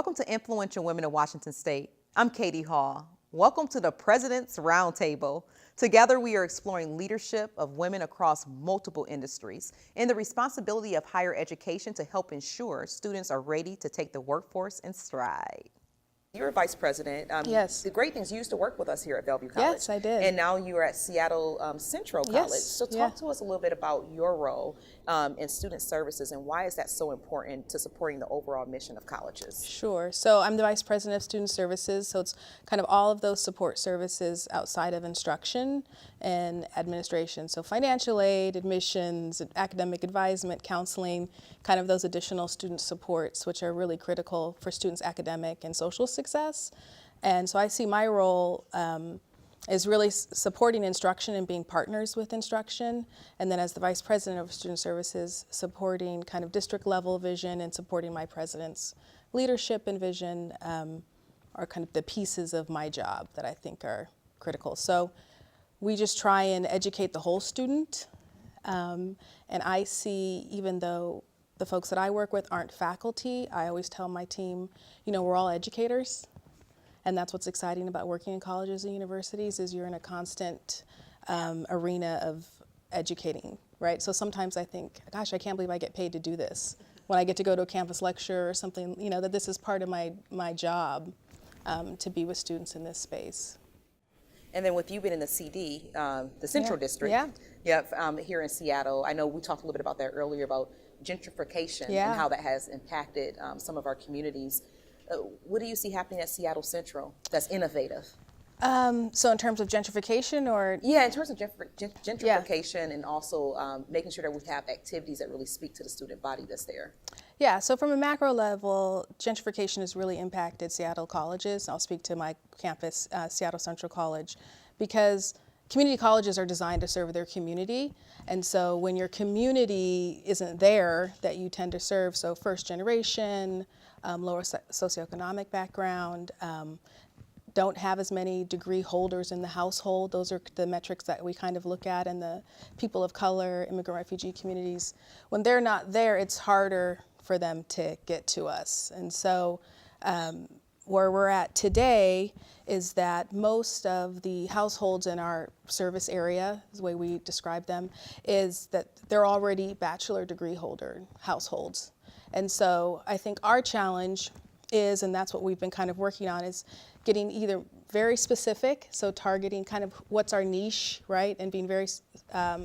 Welcome to Influential Women of Washington State. I'm Katie Hall. Welcome to the President's Roundtable. Together we are exploring leadership of women across multiple industries and the responsibility of higher education to help ensure students are ready to take the workforce in stride. You're a vice president. Yes. The great thing is you used to work with us here at Bellevue College. Yes, I did. And now you're at Seattle Central College. Yes. So talk to us a little bit about your role in student services and why is that so important to supporting the overall mission of colleges? Sure. So I'm the vice president of student services. So it's kind of all of those support services outside of instruction and administration. So financial aid, admissions, academic advisement, counseling, kind of those additional student supports, which are really critical for students' academic and social success. And so I see my role is really supporting instruction and being partners with instruction. And then as the vice president of student services, supporting kind of district level vision and supporting my president's leadership and vision are kind of the pieces of my job that I think are critical. So we just try and educate the whole student. And I see, even though the folks that I work with aren't faculty, I always tell my team, you know, we're all educators. And that's what's exciting about working in colleges and universities is you're in a constant arena of educating, right? So sometimes I think, gosh, I can't believe I get paid to do this. When I get to go to a campus lecture or something, you know, that this is part of my job to be with students in this space. And then with you being in the CD, the Central District, here in Seattle, I know we talked a little bit about that earlier about gentrification and how that has impacted some of our communities. What do you see happening at Seattle Central that's innovative? So in terms of gentrification or? Yeah, in terms of gentrification and also making sure that we have activities that really speak to the student body that's there. Yeah, so from a macro level, gentrification has really impacted Seattle colleges. I'll speak to my campus, Seattle Central College, because community colleges are designed to serve their community. And so when your community isn't there, that you tend to serve, so first generation, lower socioeconomic background, don't have as many degree holders in the household. Those are the metrics that we kind of look at in the people of color, immigrant refugee communities. When they're not there, it's harder for them to get to us. And so where we're at today is that most of the households in our service area, the way we describe them, is that they're already bachelor degree holder households. And so I think our challenge is, and that's what we've been kind of working on, is getting either very specific, so targeting kind of what's our niche, right, and being very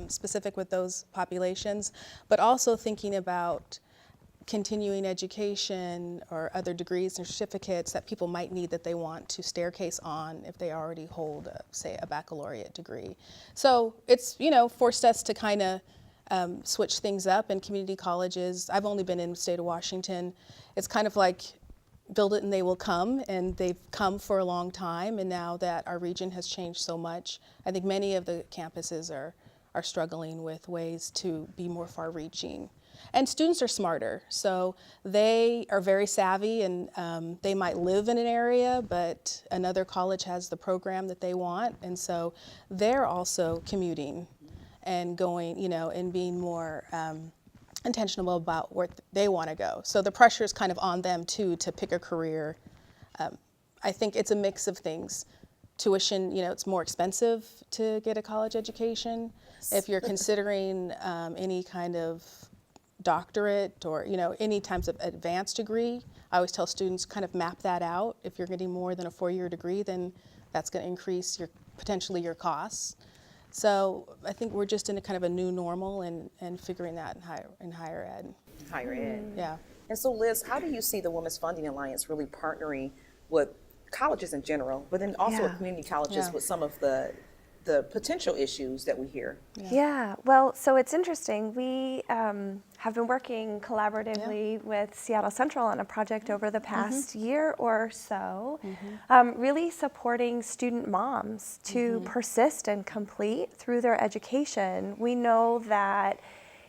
specific with those populations, but also thinking about continuing education or other degrees and certificates that people might need that they want to staircase on if they already hold, say, a baccalaureate degree. So it's, you know, forced us to kind of switch things up in community colleges. I've only been in the state of Washington. It's kind of like build it and they will come, and they've come for a long time. And now that our region has changed so much, I think many of the campuses are struggling with ways to be more far-reaching. And students are smarter, so they are very savvy, and they might live in an area, but another college has the program that they want, and so they're also commuting and going, you know, and being more intentional about where they want to go. So the pressure is kind of on them too to pick a career. I think it's a mix of things. Tuition, you know, it's more expensive to get a college education. If you're considering any kind of doctorate or, you know, any types of advanced degree, I always tell students kind of map that out. If you're getting more than a 4-year degree, then that's going to increase potentially your costs. So I think we're just in a kind of a new normal and figuring that in higher ed. Higher ed. Yeah. And so Liz, how do you see the Women's Funding Alliance really partnering with colleges in general, but then also with community colleges with some of the potential issues that we hear? Yeah, well, so it's interesting. We have been working collaboratively with Seattle Central on a project over the past year or so, really supporting student moms to persist and complete through their education. We know that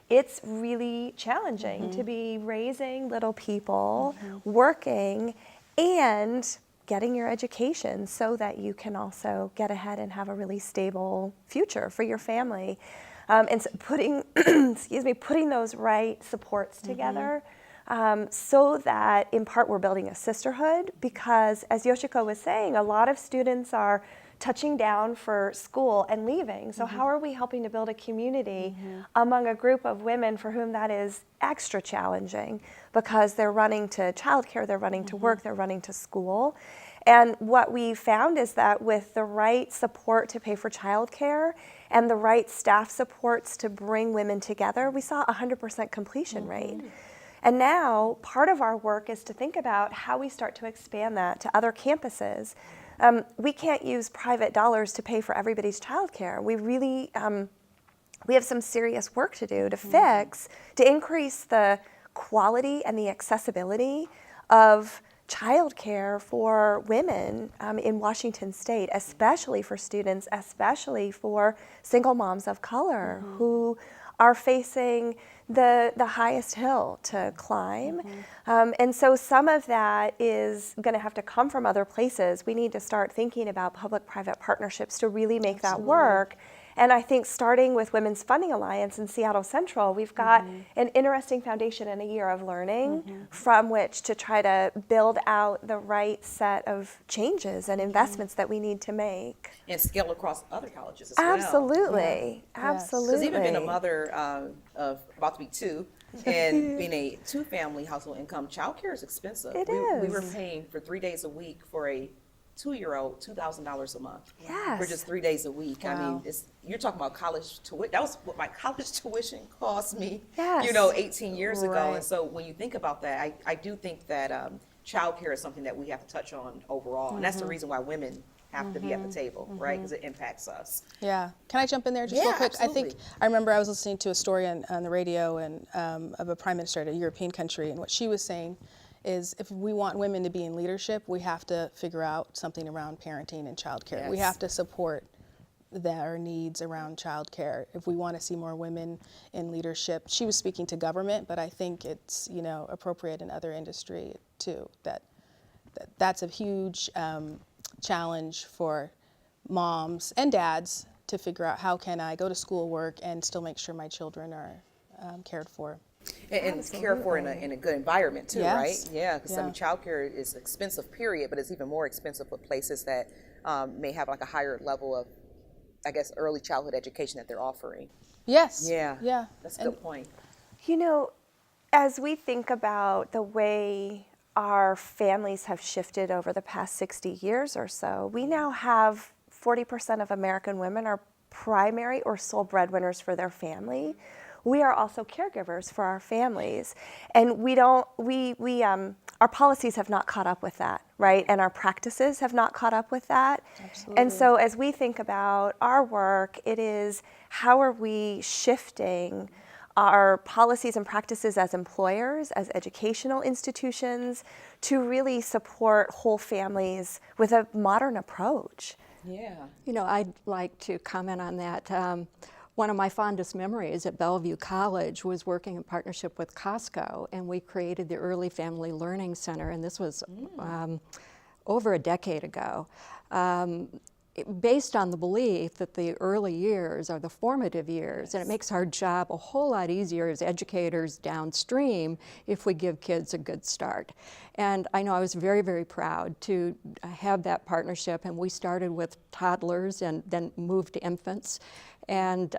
it's really challenging to be raising little people, working, and getting your education so that you can also get ahead and have a really stable future for your family. And so putting, putting those right supports together so that in part we're building a sisterhood, because as Yoshiko was saying, a lot of students are touching down for school and leaving. So how are we helping to build a community among a group of women for whom that is extra challenging, because they're running to childcare, they're running to work, they're running to school. And what we found is that with the right support to pay for childcare and the right staff supports to bring women together, we saw a 100% completion rate. And now part of our work is to think about how we start to expand that to other campuses. We can't use private dollars to pay for everybody's childcare. We really, we have some serious work to do to fix, to increase the quality and the accessibility of childcare for women in Washington State, especially for students, especially for single moms of color who are facing the highest hill to climb. And so some of that is going to have to come from other places. We need to start thinking about public-private partnerships to really make that work. And I think starting with Women's Funding Alliance in Seattle Central, we've got an interesting foundation and a year of learning from which to try to build out the right set of changes and investments that we need to make. And scale across other colleges as well. Absolutely, absolutely. Because even being a mother of about to be two, and being a two-family household income, childcare is expensive. It We is. were paying for 3 days a week for a 2-year-old $2,000 a month. Yes. For just 3 days a week. I mean, you're talking about college tuition. That was what my college tuition cost me, Yes. 18 years ago. Right. And so when you think about that, I do think that childcare is something that we have to touch on overall. And that's the reason why women have to be at the table, right? Because it impacts us. Yeah. Can I jump in there just real quick? Absolutely. I think I remember I was listening to a story on the radio and of a prime minister at a European country, and what she was saying is if we want women to be in leadership, we have to figure out something around parenting and childcare. We Yes. have to support their needs around childcare if we want to see more women in leadership. She was speaking to government, but I think it's appropriate in other industry too. That's a huge challenge for moms and dads to figure out how can I go to school, work, and still make sure my children are cared for. And care for in a good environment too, Yes. right? Yeah, because I Yeah. mean, childcare is expensive, period, but it's even more expensive for places that may have like a higher level of, I guess, early childhood education that they're offering. Yes. Yeah. Yeah. That's a good point. As we think about the way our families have shifted over the past 60 years or so, we now have 40% of American women are primary or sole breadwinners for their family. We are also caregivers for our families, and our policies have not caught up with that, right? And our practices have not caught up with that. Absolutely. And so as we think about our work, it is how are we shifting our policies and practices as employers, as educational institutions, to really support whole families with a modern approach. Yeah. I'd like to comment on that. One of my fondest memories at Bellevue College was working in partnership with Costco, and we created the Early Family Learning Center, and this was over a decade ago. Based on the belief that the early years are the formative years, and it makes our job a whole lot easier as educators downstream if we give kids a good start. And I know I was very, very proud to have that partnership, and we started with toddlers and then moved to infants, and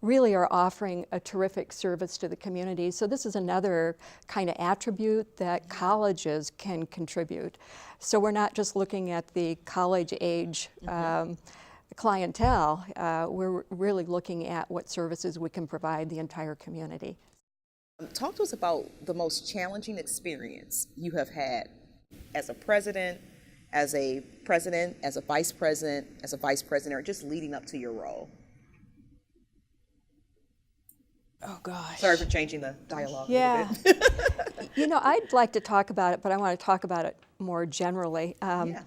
really are offering a terrific service to the community. So this is another kind of attribute that colleges can contribute. So we're not just looking at the college age clientele, we're really looking at what services we can provide the entire community. Talk to us about the most challenging experience you have had as a president, as a vice president, or just leading up to your role. Oh gosh. Sorry for changing the dialogue Yeah. a little bit. I'd like to talk about it, but I want to talk about it more generally. Yeah.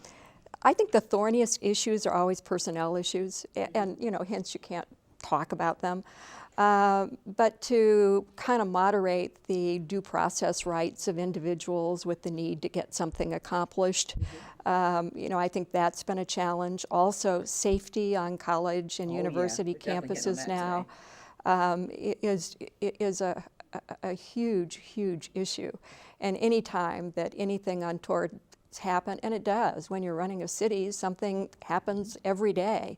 I think the thorniest issues are always personnel issues, and hence you can't talk about them. But to kind of moderate the due process rights of individuals with the need to get something accomplished, I think that's been a challenge. Also, safety on college and university We're definitely hitting on campuses that now today. is a a huge, huge issue. And any time that anything untoward happen, and it does, when you're running a city, something happens every day.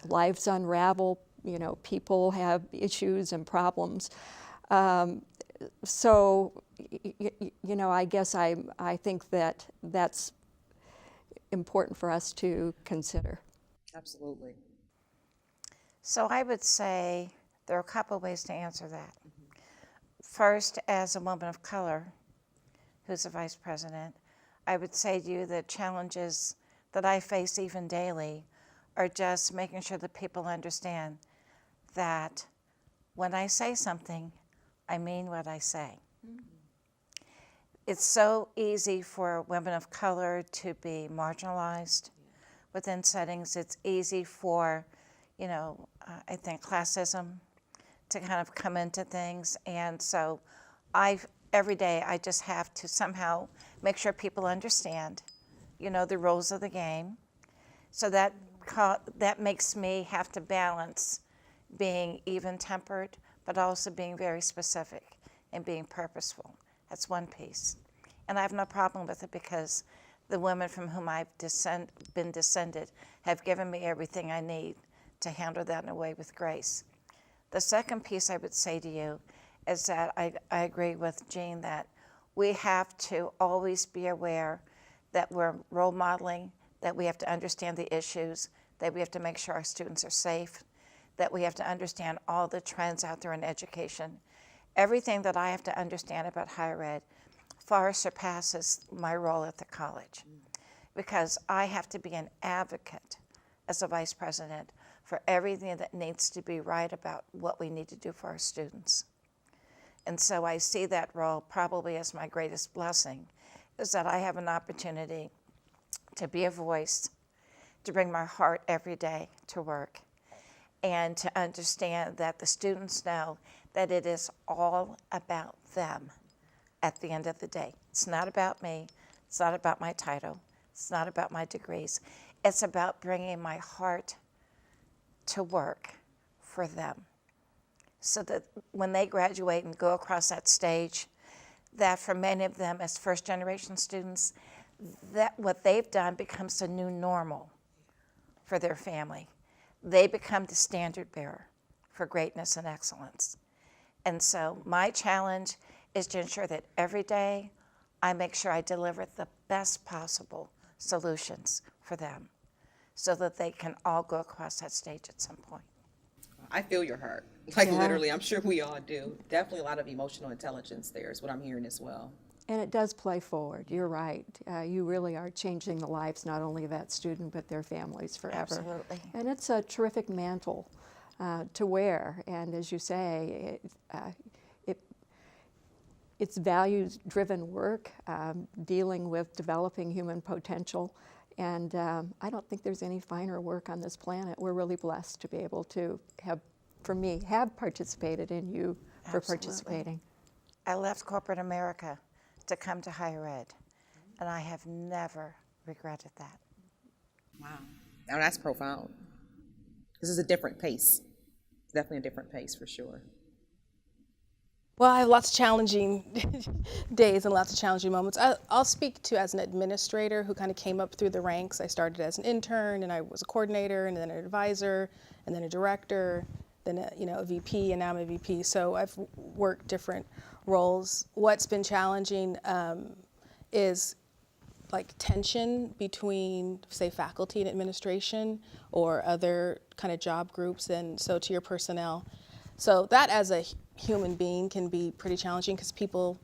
Lives unravel, you know, people have issues and problems. So, you know, I guess I think that that's important for us to consider. Absolutely. So I would say there are a couple of ways to answer that. First, as a woman of color who's a vice president, I would say to you that challenges that I face even daily are just making sure that people understand that when I say something, I mean what I say. It's so easy for women of color to be marginalized within settings. It's easy for, you know, I think classism to kind of come into things. And so every day I just have to somehow make sure people understand, you know, the rules of the game. So that makes me have to balance being even-tempered, but also being very specific and being purposeful. That's one piece. And I have no problem with it because the women from whom I've been descended have given me everything I need to handle that in a way with grace. The second piece I would say to you is that I agree with Jean that we have to always be aware that we're role modeling, that we have to understand the issues, that we have to make sure our students are safe, that we have to understand all the trends out there in education. Everything that I have to understand about higher ed far surpasses my role at the college because I have to be an advocate as a vice president for everything that needs to be right about what we need to do for our students. And so I see that role probably as my greatest blessing, is that I have an opportunity to be a voice, to bring my heart every day to work, and to understand that the students know that it is all about them at the end of the day. It's not about me. It's not about my title. It's not about my degrees. It's about bringing my heart to work for them so that when they graduate and go across that stage, that for many of them as first-generation students, that what they've done becomes the new normal for their family. They become the standard bearer for greatness and excellence. And so my challenge is to ensure that every day I make sure I deliver the best possible solutions for them so that they can all go across that stage at some point. I feel your heart. Like Yeah. literally, I'm sure we all do. Definitely a lot of emotional intelligence there is what I'm hearing as well. And it does play forward. You're right. You really are changing the lives not only of that student but their families forever. Absolutely. And it's a terrific mantle to wear. And as you say, it's values-driven work, dealing with developing human potential. And I don't think there's any finer work on this planet. We're really blessed to be able to have participated in you for Absolutely. participating. I left corporate America to come to higher ed, and I have never regretted that. Wow. Now that's profound. This is a different pace. It's definitely a different pace for sure. Well, I have lots of challenging days and lots of challenging moments. I'll speak to as an administrator who kind of came up through the ranks. I started as an intern, and I was a coordinator, and then an advisor, and then a director, then a VP, and now I'm a VP. So I've worked different roles. What's been challenging is like tension between, say, faculty and administration or other kind of job groups, and so to your personnel. So that as a human being can be pretty challenging because people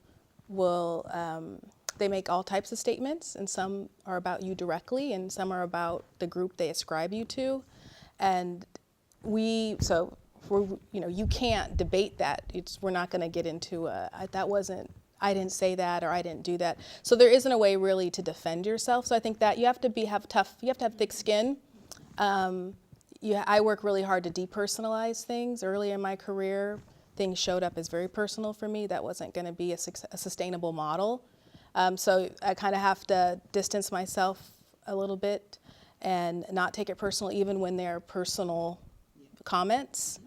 will, they make all types of statements, and some are about you directly and some are about the group they ascribe you to. And you can't debate that. We're not going to get into I didn't say that or I didn't do that. So there isn't a way really to defend yourself. So I think that you have to have thick skin. I work really hard to depersonalize things. Early in my career, things showed up as very personal for me. That wasn't going to be a sustainable model. So I kind of have to distance myself a little bit and not take it personal, even when they're personal comments.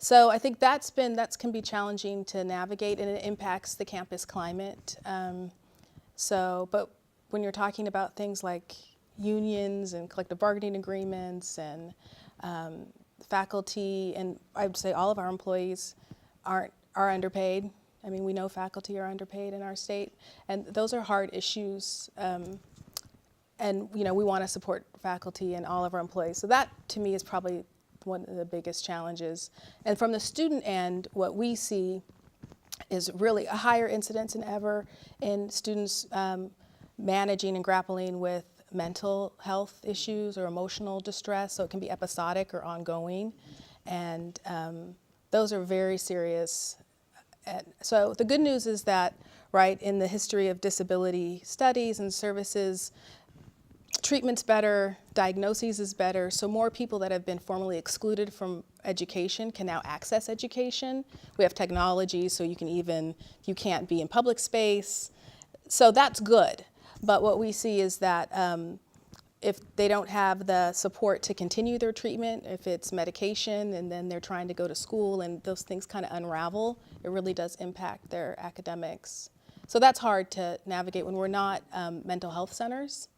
So I think that can be challenging to navigate, and it impacts the campus climate. But when you're talking about things like unions and collective bargaining agreements and faculty, and I would say all of our employees are underpaid. I mean, we know faculty are underpaid in our state, and those are hard issues. And we want to support faculty and all of our employees. So that, to me, is probably one of the biggest challenges. And from the student end, what we see is really a higher incidence than ever in students managing and grappling with mental health issues or emotional distress. So it can be episodic or ongoing. And those are very serious. And so the good news is that, right, in the history of disability studies and services, treatment's better, diagnoses is better, so more people that have been formerly excluded from education can now access education. We have technology, so you can't be in public space. So that's good. But what we see is that if they don't have the support to continue their treatment, if it's medication and then they're trying to go to school and those things kind of unravel, it really does impact their academics. So that's hard to navigate when we're not mental health centers.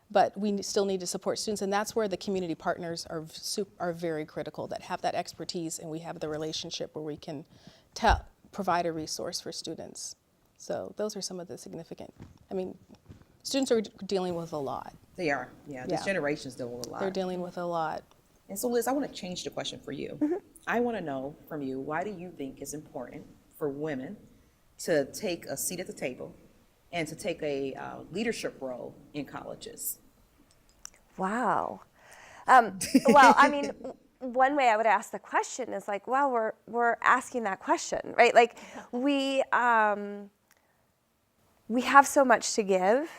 But we still need to support students, and that's where the community partners are very critical, that have that expertise, and we have the relationship where we can provide a resource for students. So those are some of the significant, students are dealing with a lot. They are, yeah. This generation's dealing with a lot. They're dealing with a lot. And so, Liz, I want to change the question for you. Mm-hmm. I want to know from you, why do you think it's important for women to take a seat at the table and to take a leadership role in colleges? Wow. One way I would ask the question is like, wow, we're asking that question, right? Like we have so much to give.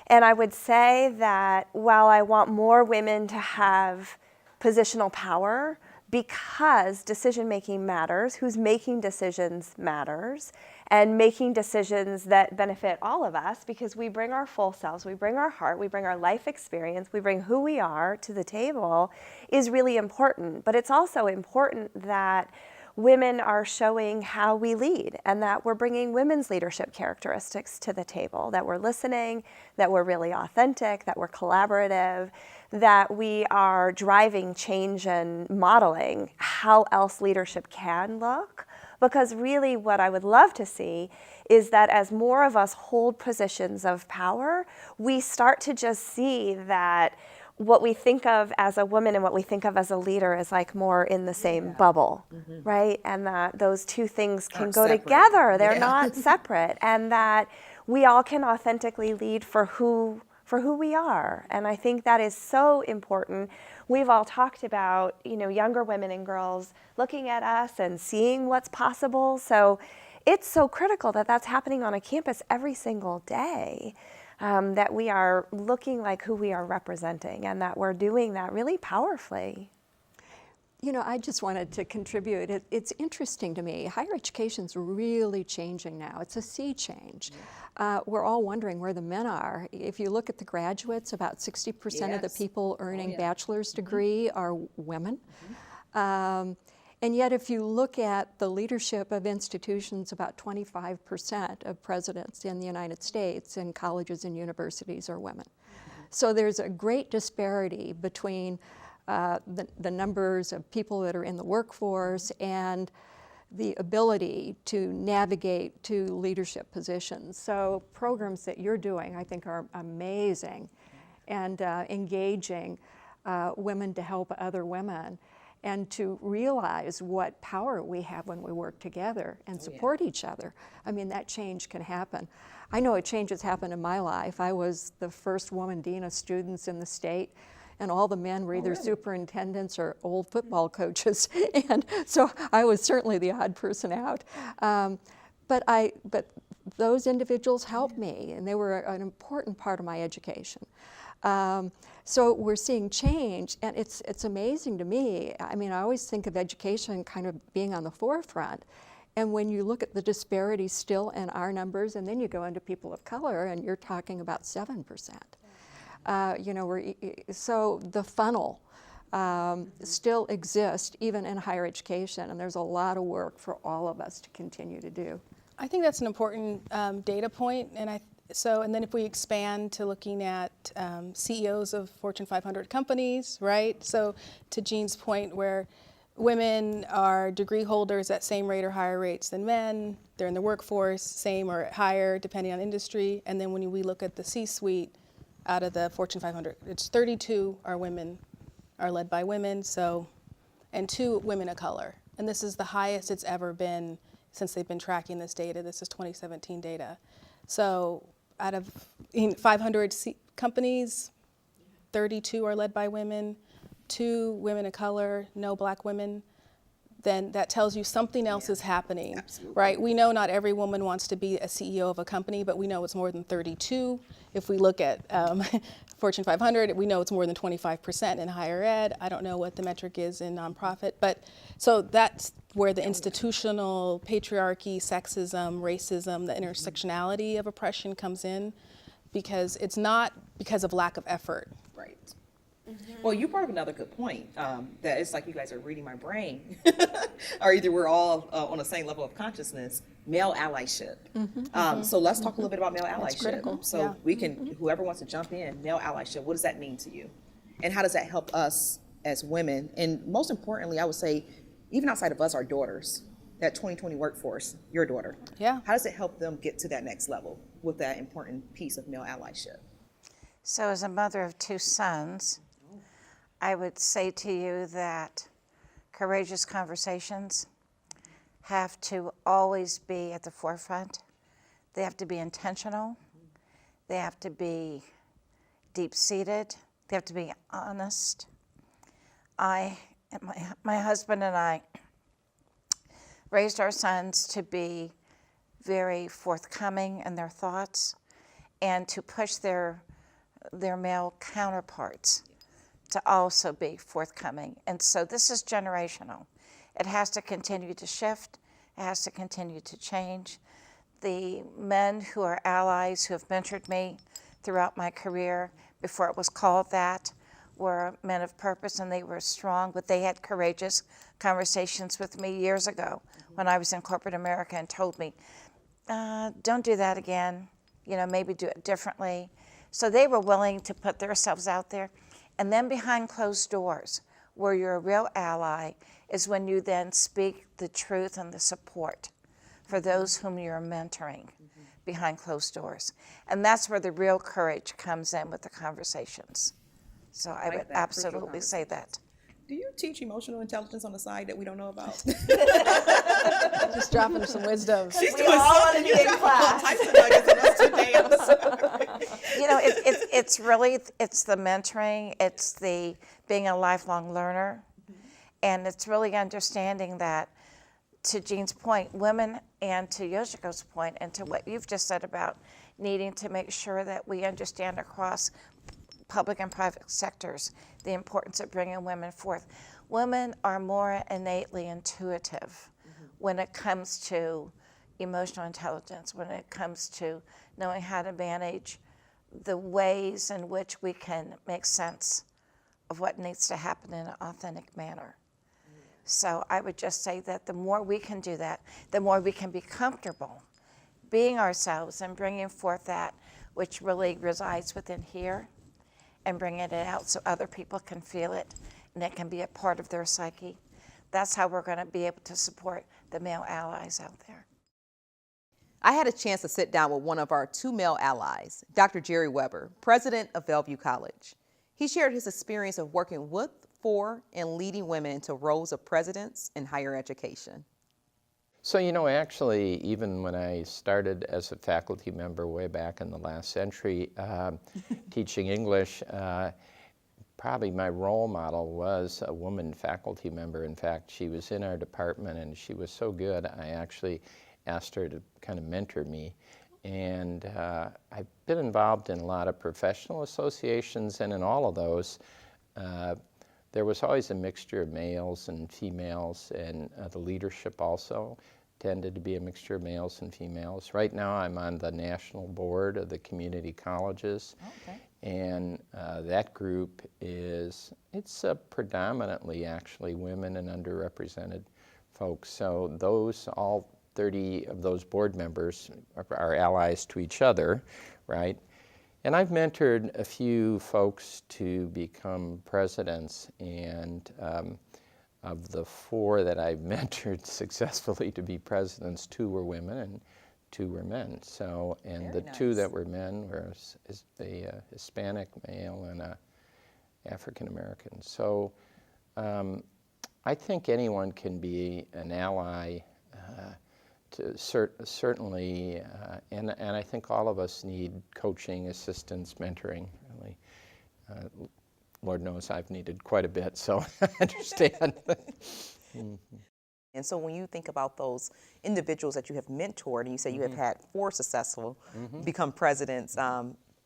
And I would say that while I want more women to have positional power, because decision-making matters, who's making decisions matters, and making decisions that benefit all of us, because we bring our full selves, we bring our heart, we bring our life experience, we bring who we are to the table, is really important. But it's also important that women are showing how we lead, and that we're bringing women's leadership characteristics to the table, that we're listening, that we're really authentic, that we're collaborative, that we are driving change and modeling how else leadership can look. Because really what I would love to see is that as more of us hold positions of power, we start to just see that what we think of as a woman and what we think of as a leader is like more in the same bubble, right? And that those two things can go together. They're not separate. And that we all can authentically lead for who we are. And I think that is so important. We've all talked about, younger women and girls looking at us and seeing what's possible. So it's so critical that that's happening on a campus every single day. That we are looking like who we are representing, and that we're doing that really powerfully. I just wanted to contribute. It's interesting to me. Higher education's really changing now. It's a sea change. We're all wondering where the men are. If you look at the graduates, about 60% of the people earning bachelor's degree are women. And yet if you look at the leadership of institutions, about 25% of presidents in the United States in colleges and universities are women. So there's a great disparity between the numbers of people that are in the workforce and the ability to navigate to leadership positions. So programs that you're doing, I think, are amazing, and engaging women to help other women, and to realize what power we have when we work together and support each other. I mean, that change can happen. I know a change has happened in my life. I was the first woman dean of students in the state, and all the men were either superintendents or old football coaches, and so I was certainly the odd person out. But those individuals helped me, and they were an important part of my education. So we're seeing change, and it's amazing to me. I mean, I always think of education kind of being on the forefront, and when you look at the disparity still in our numbers, and then you go into people of color, and you're talking about 7%. So the funnel still exist even in higher education, and there's a lot of work for all of us to continue to do. I think that's an important data point, and then if we expand to looking at CEOs of Fortune 500 companies, right? So to Jean's point, where women are degree holders at same rate or higher rates than men, they're in the workforce, same or higher depending on industry, and then when we look at the C-suite, out of the Fortune 500, it's 32 are led by women, so, and 2 women of color. And this is the highest it's ever been since they've been tracking this data. This is 2017 data. So out of 500 companies, 32 are led by women, 2 women of color, no black women. Then that tells you something else is happening, right? We know not every woman wants to be a CEO of a company, but we know it's more than 32. If we look at Fortune 500, we know it's more than 25% in higher ed. I don't know what the metric is in nonprofit, but so that's where the institutional patriarchy, sexism, racism, the intersectionality of oppression comes in, because it's not because of lack of effort. Right. Well, you brought up another good point, that it's like you guys are reading my brain, or either we're all on the same level of consciousness, male allyship. So let's talk a little bit about male allyship. critical, So yeah. we can, whoever wants to jump in, male allyship, what does that mean to you? And how does that help us as women? And most importantly, I would say, even outside of us, our daughters, that 2020 workforce, your daughter. Yeah. How does it help them get to that next level with that important piece of male allyship? So as a mother of 2 sons, I would say to you that courageous conversations have to always be at the forefront. They have to be intentional. They have to be deep-seated. They have to be honest. My husband and I raised our sons to be very forthcoming in their thoughts and to push their male counterparts to also be forthcoming. And so this is generational. It has to continue to shift. It has to continue to change. The men who are allies who have mentored me throughout my career, before it was called that, were men of purpose, and they were strong, but they had courageous conversations with me years ago when I was in corporate America and told me, don't do that again, maybe do it differently. So they were willing to put themselves out there. And then behind closed doors, where you're a real ally, is when you then speak the truth and the support for those whom you're mentoring behind closed doors. And that's where the real courage comes in with the conversations. So I would absolutely say that. Do you teach emotional intelligence on the side that we don't know about? Just dropping some wisdom. She's We all want to be in class. It's really the mentoring, it's the being a lifelong learner, and it's really understanding that, to Jean's point, women, and to Yoshiko's point, and to what you've just said about needing to make sure that we understand across public and private sectors the importance of bringing women forth. Women are more innately intuitive when it comes to emotional intelligence, when it comes to knowing how to manage the ways in which we can make sense of what needs to happen in an authentic manner. So I would just say that the more we can do that, the more we can be comfortable being ourselves and bringing forth that which really resides within here and bringing it out so other people can feel it and it can be a part of their psyche. That's how we're going to be able to support the male allies out there. I had a chance to sit down with one of our 2 male allies, Dr. Jerry Weber, president of Bellevue College. He shared his experience of working with, for, and leading women into roles of presidents in higher education. So, actually, even when I started as a faculty member way back in the last century, teaching English, probably my role model was a woman faculty member. In fact, she was in our department and she was so good, I actually asked her to kind of mentor me. And I've been involved in a lot of professional associations, and in all of those, there was always a mixture of males and females, and the leadership also tended to be a mixture of males and females. Right now I'm on the national board of the community colleges. Okay. And that group it's predominantly actually women and underrepresented folks. So all 30 of those board members are allies to each other, right? And I've mentored a few folks to become presidents, and of the 4 that I've mentored successfully to be presidents, 2 were women and 2 were men. So, and Very the 2 nice. that were men were a Hispanic male and a African American. So I think anyone can be an ally, certainly, and I think all of us need coaching, assistance, mentoring, really. Lord knows I've needed quite a bit, so I understand. And so when you think about those individuals that you have mentored, and you say you have had 4 successful become presidents,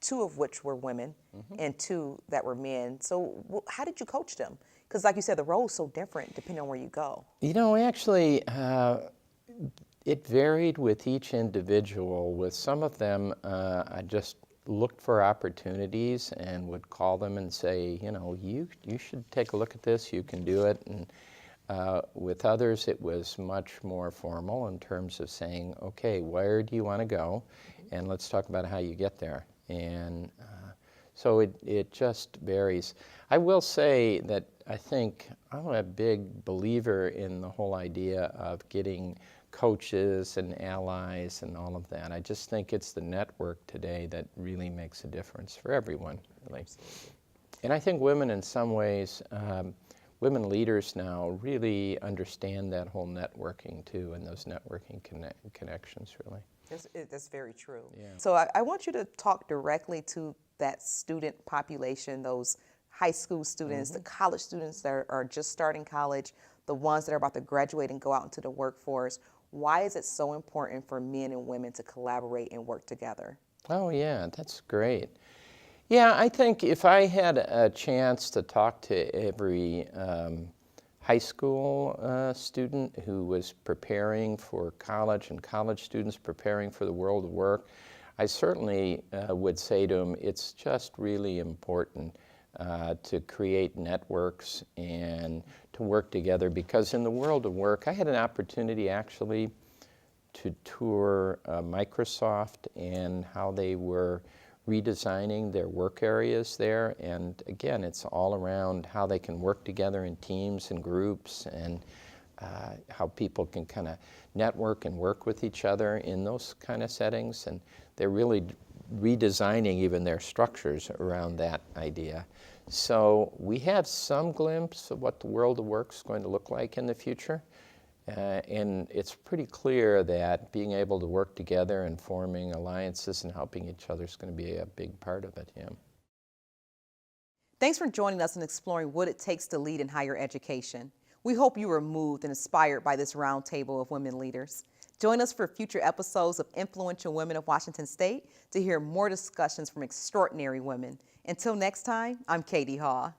2 of which were women and 2 that were men. So how did you coach them? Because like you said, the role is so different depending on where you go. You know, actually, it varied with each individual. With some of them, I just looked for opportunities and would call them and say, you know, you should take a look at this, you can do it. And with others, it was much more formal in terms of saying, okay, where do you want to go? And let's talk about how you get there. And so it just varies. I will say that I think I'm a big believer in the whole idea of getting coaches and allies and all of that. I just think it's the network today that really makes a difference for everyone, really. And I think women in some ways, women leaders now really understand that whole networking too, and those networking connections, really. That's very true. Yeah. So I want you to talk directly to that student population, those high school students, the college students that are just starting college, the ones that are about to graduate and go out into the workforce. Why is it so important for men and women to collaborate and work together? Oh yeah, that's great. Yeah, I think if I had a chance to talk to every high school student who was preparing for college and college students preparing for the world of work, I certainly would say to them, it's just really important to create networks and to work together, because in the world of work, I had an opportunity actually to tour Microsoft and how they were redesigning their work areas there. And again, it's all around how they can work together in teams and groups, and how people can kind of network and work with each other in those kind of settings. And they're really redesigning even their structures around that idea. So we have some glimpse of what the world of work is going to look like in the future. And it's pretty clear that being able to work together and forming alliances and helping each other is going to be a big part of it, yeah. Thanks for joining us and exploring what it takes to lead in higher education. We hope you were moved and inspired by this roundtable of women leaders. Join us for future episodes of Influential Women of Washington State to hear more discussions from extraordinary women. Until next time, I'm Katie Haw.